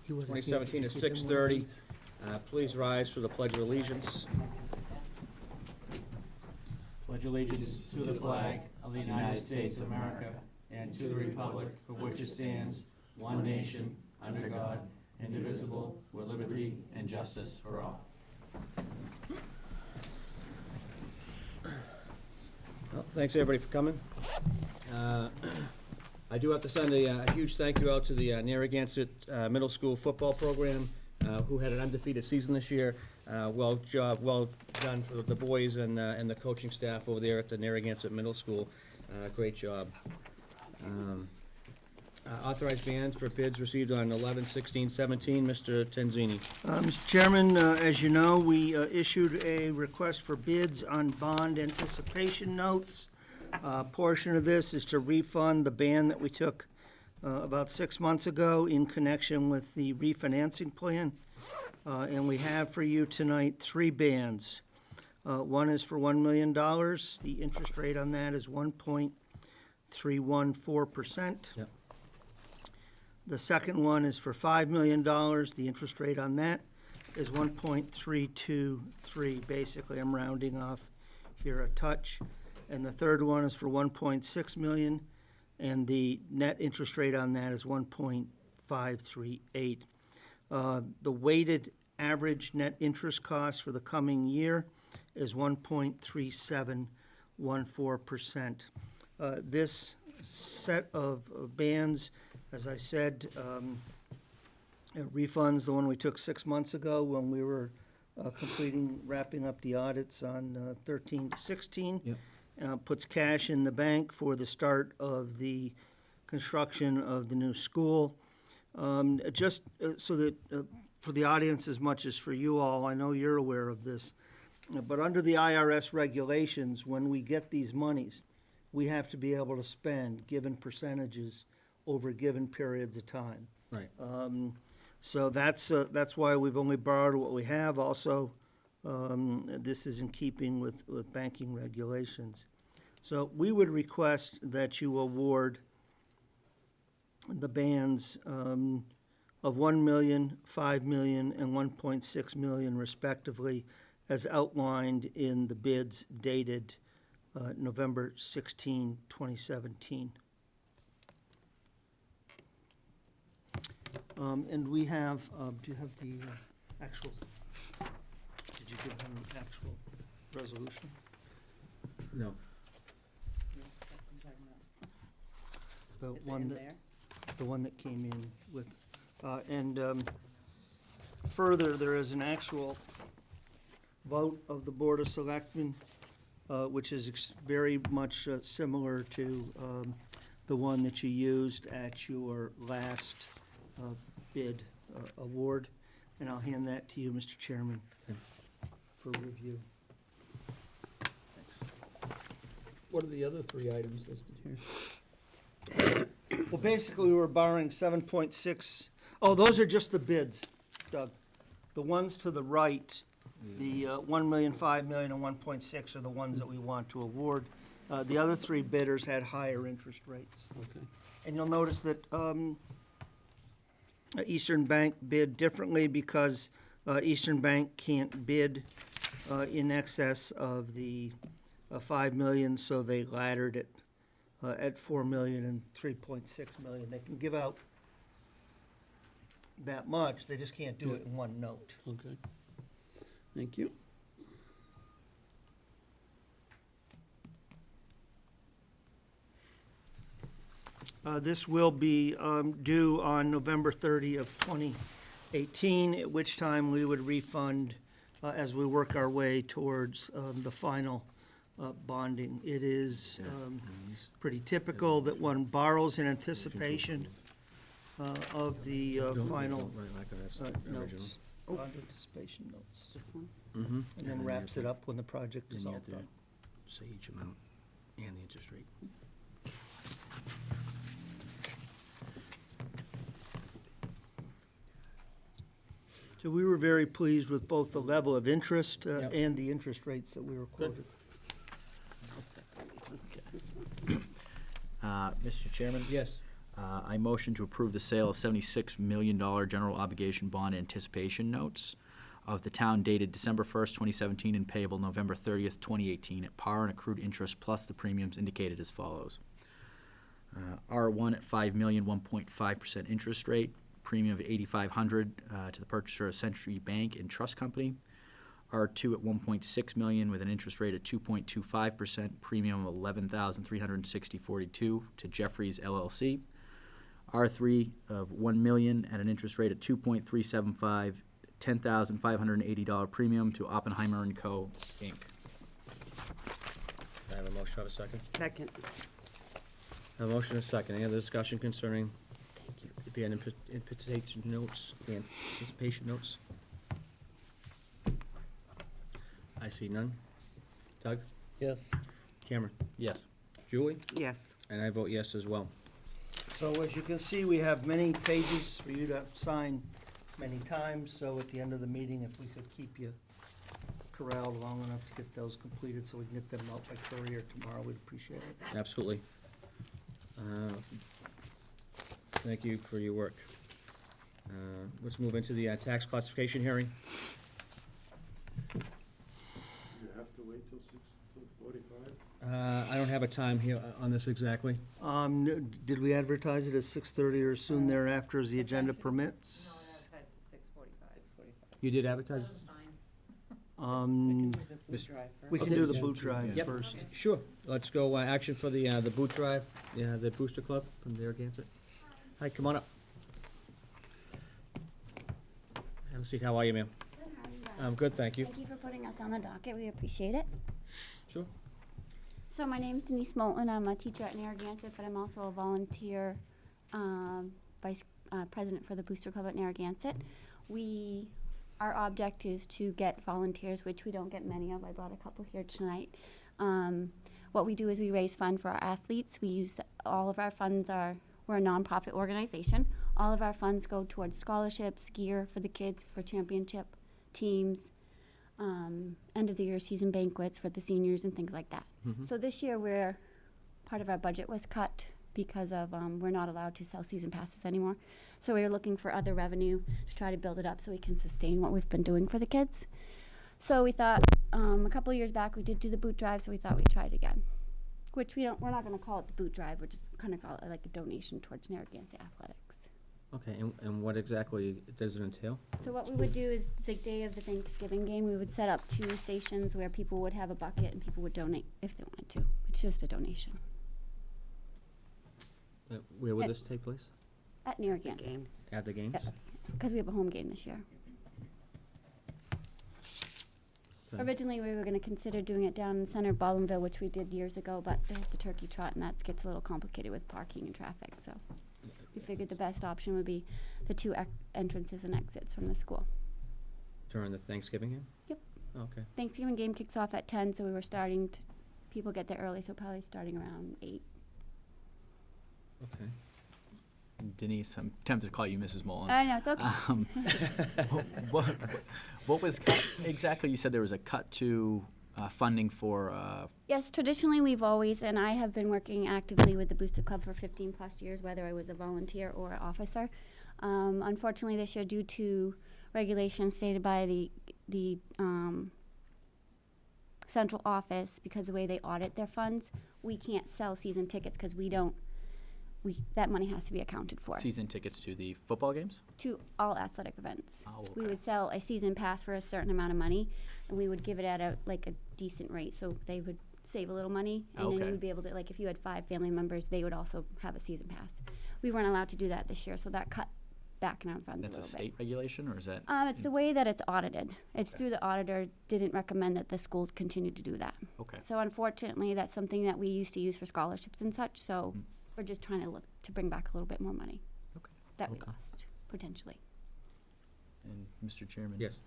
2017 at 6:30. Please rise for the Pledge of Allegiance. Pledge allegiance to the flag of the United States of America and to the republic for which it stands, one nation, under God, indivisible, with liberty and justice for all. Well, thanks everybody for coming. I do have to send a huge thank you out to the Narragansett Middle School football program, who had an undefeated season this year. Well done for the boys and the coaching staff over there at the Narragansett Middle School. Great job. Authorized bans for bids received on 11/16/17. Mr. Tenzini. Mr. Chairman, as you know, we issued a request for bids on bond anticipation notes. A portion of this is to refund the ban that we took about 6 months ago in connection with the refinancing plan. And we have for you tonight 3 bans. One is for $1 million. The interest rate on that is 1.314%. Yep. The second one is for $5 million. The interest rate on that is 1.323. Basically, I'm rounding off here a touch. And the third one is for 1.6 million, and the net interest rate on that is 1.538. The weighted average net interest cost for the coming year is 1.3714%. This set of bands, as I said, refunds the one we took 6 months ago when we were wrapping up the audits on 13 to 16. Yep. Puts cash in the bank for the start of the construction of the new school. Just so that for the audience as much as for you all, I know you're aware of this, but under the IRS regulations, when we get these monies, we have to be able to spend given percentages over given periods of time. Right. So that's why we've only borrowed what we have. Also, this is in keeping with banking regulations. So we would request that you award the bans of $1 million, $5 million, and $1.6 million respectively, as outlined in the bids dated November 16, 2017. And we have, do you have the actual, did you give them the actual resolution? No. The Is it one in that, there? the one that came in with, further, there is an actual vote of the Board of Selectmen, which is very much similar to the one that you used at your last bid award. And I'll hand that to you, Mr. Chairman, for review. Thanks. What are the other 3 items listed here? Well, basically, we were borrowing 7.6, oh, those are just the bids, Doug. The ones to the right, the 1 million, 5 million, and 1.6 are the ones that we want to award. The other 3 bidders had higher interest rates. Okay. And you'll notice that Eastern Bank bid differently because Eastern Bank can't bid in excess of the 5 million, so they laddered it at 4 million and 3.6 million. They can give out that much, they just can't do it in one note. Okay. Thank you. This will be due on November 30 of 2018, at which time we would refund as we work our way towards the final bonding. It is pretty typical that one borrows in anticipation of the final notes, bond anticipation notes, This one? Mm-hmm. and then wraps it up when the project is Then you all have to done. say each amount and the interest rate. So we were very pleased with both the level of interest Yep. and the interest rates that we were quoted. I'll second. Mr. Chairman, Yes. I motion to approve the sale of $76 million general obligation bond anticipation notes of the town dated December 1st, 2017, and payable November 30th, 2018, at par and accrued interest plus the premiums indicated as follows. R1 at $5 million, 1.5% interest rate, premium of $8,500 to the purchaser of Century Bank and Trust Company. R2 at $1.6 million with an interest rate of 2.25%, premium of $11,360.42 to Jeffries LLC. R3 of $1 million at an interest rate of 2.375, $10,580 premium to Oppenheimer & Co., Inc. I have a motion, have a second? Second. A motion and a second. Any other discussion concerning the anticipation notes, the anticipation notes? I see none. Doug? Yes. Cameron? Yes. Julie? Yes. And I vote yes as well. So as you can see, we have many pages for you to sign many times, so at the end of the meeting, if we could keep you corralled long enough to get those completed so we can get them out by courier tomorrow, we'd appreciate it. Absolutely. Thank you for your work. Let's move into the tax classification hearing. You have to wait till 6:45? I don't have a time here on this exactly. Did we advertise it as 6:30 or soon thereafter as the agenda permits? No, it advertised at 6:45. You did advertise? We can do the boot drive Yep. first. Sure. Let's go, action for the boot drive, the Booster Club from Narragansett. Hi, come on up. Have a seat. How are you, ma'am? Good, how are you guys? I'm good, thank you. Thank you for putting us on the docket, we appreciate it. Sure. So my name's Denise Moulton, I'm a teacher at Narragansett, but I'm also a volunteer vice president for the Booster Club at Narragansett. Our object is to get volunteers, which we don't get many of. I brought a couple here tonight. What we do is we raise funds for our athletes. All of our funds we're a nonprofit organization. All of our funds go towards scholarships, gear for the kids, for championship teams, end of the year season banquets for the seniors and things like that. So this year part of our budget was cut because of we're not allowed to sell season passes anymore. So we were looking for other revenue to try to build it up so we can sustain what we've been doing for the kids. So we thought a couple of years back we did do the boot drive, so we thought we'd try it again. Which we're not going to call it the boot drive, we're just kind of call it like a donation towards Narragansett athletics. Okay, and what exactly does it entail? So what we would do is the day of the Thanksgiving game, we would set up 2 stations where people would have a bucket and people would donate if they wanted to. It's just a donation. Where would this take place? At Narragansett, Game. At the games? because we have a home game this year. Okay. Originally, we were going to consider doing it down in center of Baldwinville, which we did years ago, but there's the turkey trot, and that gets a little complicated with parking and traffic, so we figured the best option would be the 2 entrances and exits from the school. During the Thanksgiving game? Yep. Okay. Thanksgiving game kicks off at 10, so we were starting to, people get there early, so probably starting around 8. Okay. Denise, I'm tempted to call you Mrs. Mullen. I know, it's okay. What was cut exactly? You said there was a cut to funding for. Yes, traditionally we've always, and I have been working actively with the Booster Club for 15 plus years, whether I was a volunteer or an officer. Unfortunately this year, due to regulations stated by the central office, because the way they audit their funds, we can't sell season tickets because that money has to be accounted for. Season tickets to the football games? To all athletic events. Oh, We okay. would sell a season pass for a certain amount of money, and we would give it at a decent rate, so they would save a little money, and then Okay. you would be able to, if you had 5 family members, they would also have a season pass. We weren't allowed to do that this year, so that cut back in our funds That's a a little state regulation, or is that? It's the way that it's audited. It's through the auditor, didn't recommend that the school continue to do that. Okay. So unfortunately, that's something that we used to use for scholarships and such, so Mm. we're just trying to look to bring back a little bit more money Okay. that we Okay. lost, potentially. And Mr. Chairman? Yes.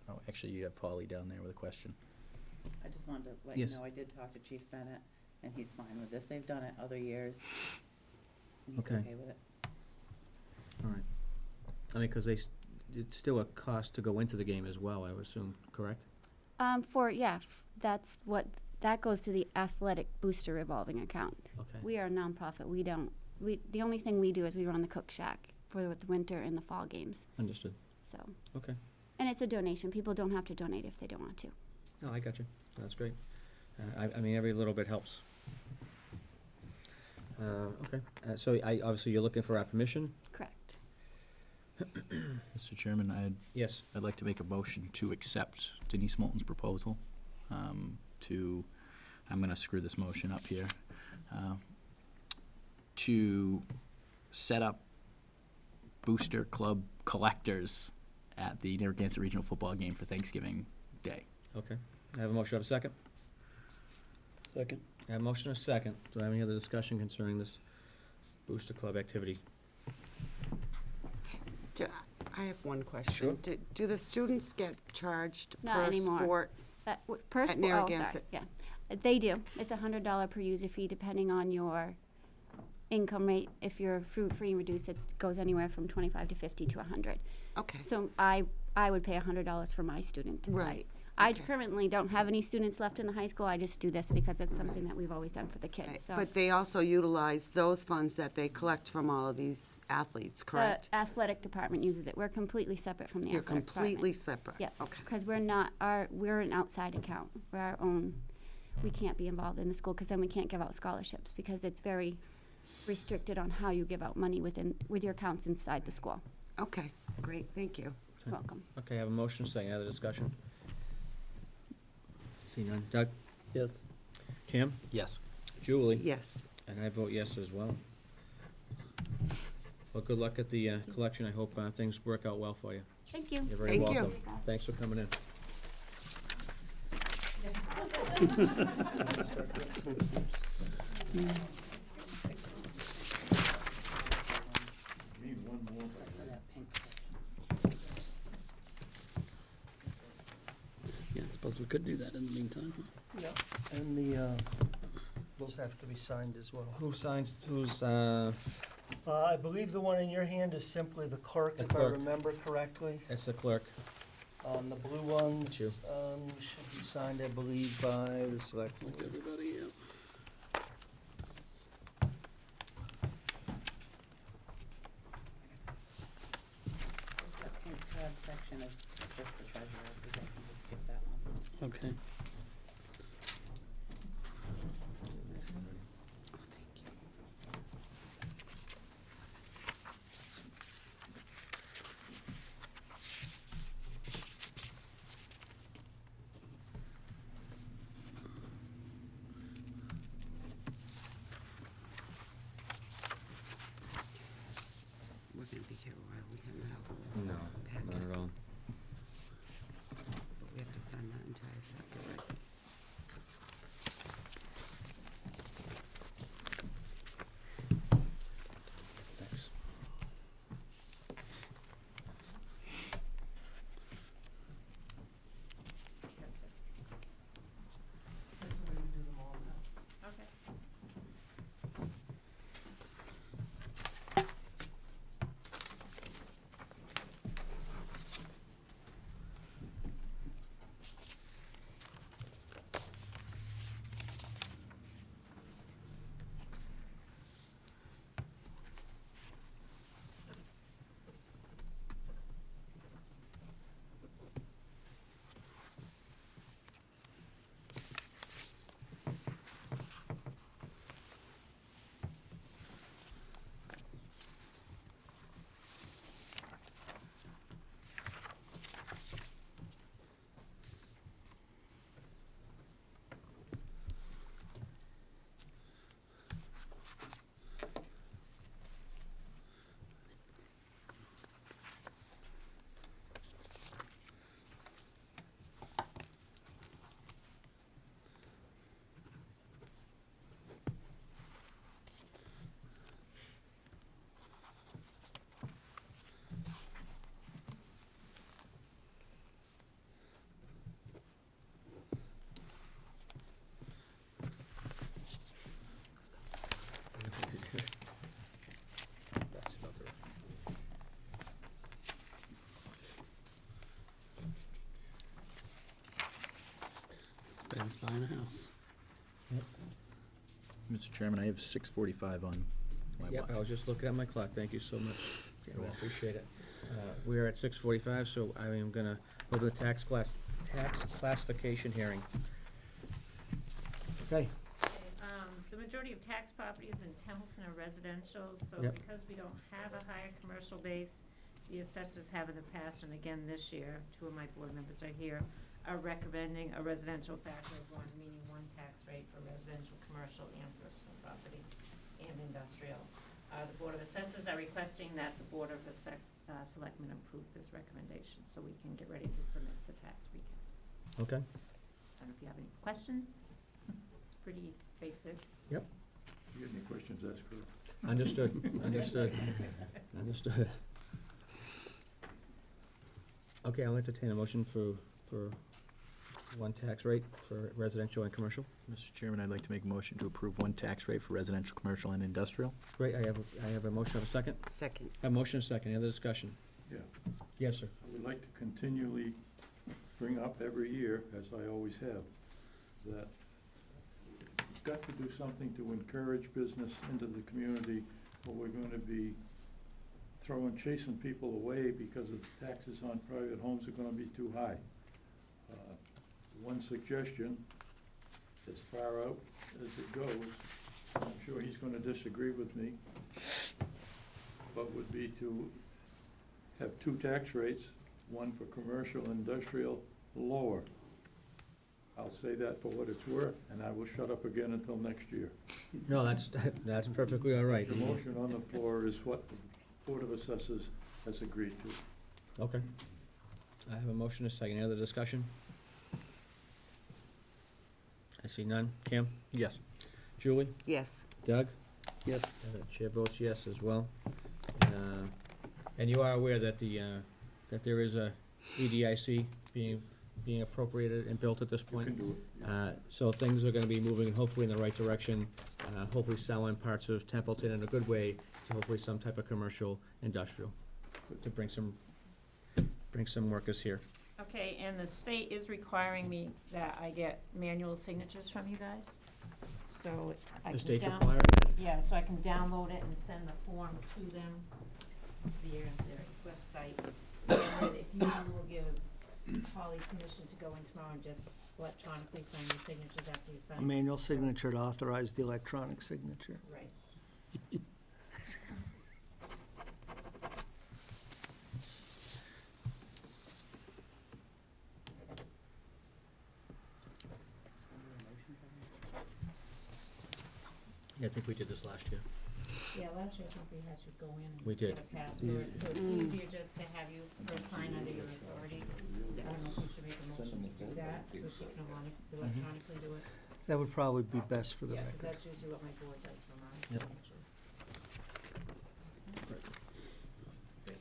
Oh, actually, you have Polly down there with a question. I just wanted to let you Yes. know, I did talk to Chief Bennett, and he's fine with this. They've done it other years, and he's Okay. okay with it. All right. I mean, because it's still a cost to go into the game as well, I would assume, correct? That goes to the athletic booster revolving account. Okay. We are a nonprofit, we don't the only thing we do is we run the cook shack for the winter and the fall games, Understood. so. Okay. And it's a donation. People don't have to donate if they don't want to. No, I got you. That's great. I mean, every little bit helps. Okay. So obviously you're looking for our permission? Correct. Mr. Chairman, Yes. I'd like to make a motion to accept Denise Moulton's proposal I'm gonna screw this motion up here, to set up booster club collectors at the Narragansett Regional Football game for Thanksgiving Day. Okay. I have a motion. I have a second? Second. I have a motion and a second. Do I have any other discussion concerning this Booster Club activity? I have one question. Sure. Do the students get charged Not per anymore. sport? Per At sport, Narragansett. yeah. They do. It's $100 per user fee depending on your income rate. If you're fruit-free and reduced, it goes anywhere from 25 to 50 to 100. Okay, So I would pay $100 for my student to play. right. I Okay. currently don't have any students left in the high school. I just do this because it's something that we've always done for the Right. kids, so. But they also utilize those funds that they collect from all of these athletes, correct? The athletic department uses it. We're completely separate from the You're athletic department. completely separate? Yeah, Okay. because we're an outside account. We're our own. We can't be involved in the school because then we can't give out scholarships because it's very restricted on how you give out money with your accounts inside the school. Okay, great, thank you. You're welcome. Okay, I have a motion, second. Other discussion? See none. Doug? Yes. Kim? Yes. Julie? Yes. And I vote yes as well. Well, good luck at the collection. I hope things work out well for you. Thank you. You're very Thank you. welcome. Thanks for coming in. Need one more. Yeah, I suppose we could do that in the meantime. Yeah. And those have to be signed as well. Who signs, I believe the one in your hand is simply the clerk, The if I clerk. remember correctly. it's the clerk. The blue ones, That's you. should be signed, I believe, by the selectmen. Like everybody, yeah. The pink tab section is just the treasurer, so they can just skip that one. Okay. Oh, thank you. We're gonna be here a while, we can have, No, not at all. but we have to sign that entire packet, right? Thanks. Ben's buying a house. Mr. Chairman, I have 6:45 on my Yep, watch. I was just looking at my clock. Thank you so much. I appreciate it. We are at 6:45, so I am gonna open the tax classification hearing. Okay, The majority of tax properties in Templeton are residential, so Yep. because we don't have a higher commercial base, the assessors have in the past, and again this year, two of my board members are here, are recommending a residential factor of one, meaning one tax rate for residential, commercial, and personal property, and industrial. The Board of Assessors are requesting that the Board of Selectmen approve this recommendation, so we can get ready to submit the tax recap. okay. I don't know if you have any questions. It's pretty basic. If you have any questions, ask her. Understood, understood, understood. Okay, I'll entertain a motion for one tax rate for residential and commercial. Mr. Chairman, I'd like to make a motion to approve one tax rate for residential, commercial, and industrial. Great, I have a motion of a second. Second. A motion and a second, any other discussion? Yeah. Yes, sir. I would like to continually bring up every year, as I always have, that we've got to do something to encourage business into the community, or we're going to be chasing people away because the taxes on private homes are gonna be too high. One suggestion, as far out as it goes, I'm sure he's gonna disagree with me, but would be to have two tax rates, one for commercial and industrial, lower. I'll say that for what it's worth, and I will shut up again until next year. No, that's perfectly all right. The motion on the floor is what the Board of Assessors has agreed to. Okay. I have a motion and a second, any other discussion? I see none. Kim? Yes. Julie? Yes. Doug? Yes. The chair votes yes as well. And you are aware that that there is a EDIC being appropriated and built at this You point? can do it. So things are gonna be moving hopefully in the right direction, hopefully selling parts of Templeton in a good way to hopefully some type of commercial, industrial, to bring some workers here. Okay, and the state is requiring me that I get manual signatures from you guys, so I The can state's down- requiring that? Yeah, so I can download it and send the form to them via their website. And if you will give Holly permission to go in tomorrow and just electronically sign your signatures after you sign. A manual signature to authorize the electronic signature. Right. Yeah, I think we did this last year. Yeah, last year I think we had you go in and We did. get a password, so it's easier just to have you first sign under your authority. I don't know if we should make a motion to do that, so she can electronically do it. That would probably be best for the Yeah, because record. that's usually what my board does for my Yep. signatures.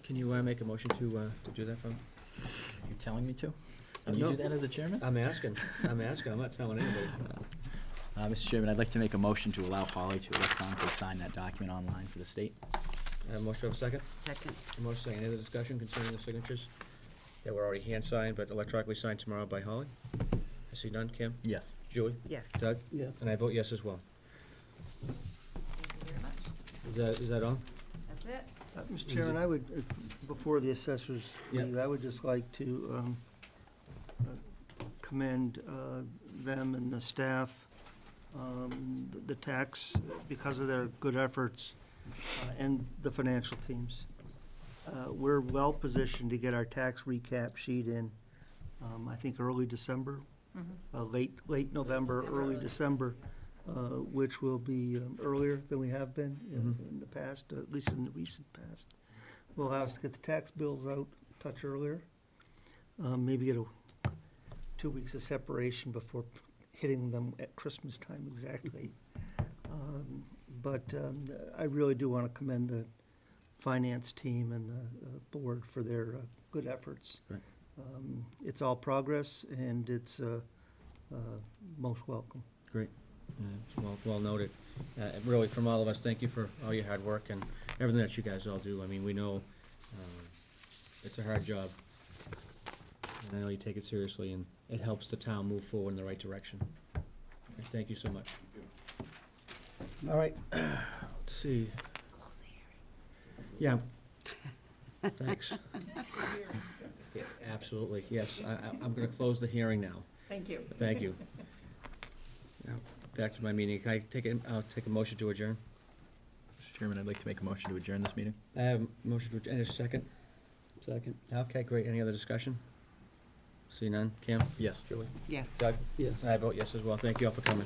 Can you make a motion to do that for me? You telling me to? Can you No. do that as the chairman? I'm asking, I'm not telling anybody. Mr. Chairman, I'd like to make a motion to allow Holly to electronically sign that document online for the state. Motion of a second? Second. A motion second, any other discussion concerning the signatures? That were already hand signed, but electronically signed tomorrow by Holly? I see none. Kim? Yes. Julie? Yes. Doug? Yes. And I vote yes as well. Thank you very much. Is that all? That's it. Mr. Chairman, I would, before the assessors Yep. leave, I would just like to commend them and the staff, the tax, because of their good efforts, and the financial teams. We're well-positioned to get our tax recap sheet in, I think, early December, late November, early December, which will be earlier than we have been in the past, at least in the recent past. We'll have to get the tax bills out a touch earlier, maybe get 2 weeks of separation before hitting them at Christmas time exactly. But I really do want to commend the finance team and the board for their good efforts. Right. It's all progress, and it's most welcome. Great. Well noted. Really, from all of us, thank you for all your hard work and everything that you guys all do. I mean, we know it's a hard job. And I know you take it seriously, and it helps the town move forward in the right direction. Thank you so much. All right, let's see. Yeah. Thanks. Yeah, absolutely, yes. I'm gonna close the hearing now. Thank you. Thank you. Now, back to my meeting. Can I I'll take a motion to adjourn? Mr. Chairman, I'd like to make a motion to adjourn this meeting. I have a motion to adjourn, and a second? Second. Okay, great. Any other discussion? See none? Cam? Yes. Julie? Yes. Doug? Yes. I vote yes as well. Thank you all for coming.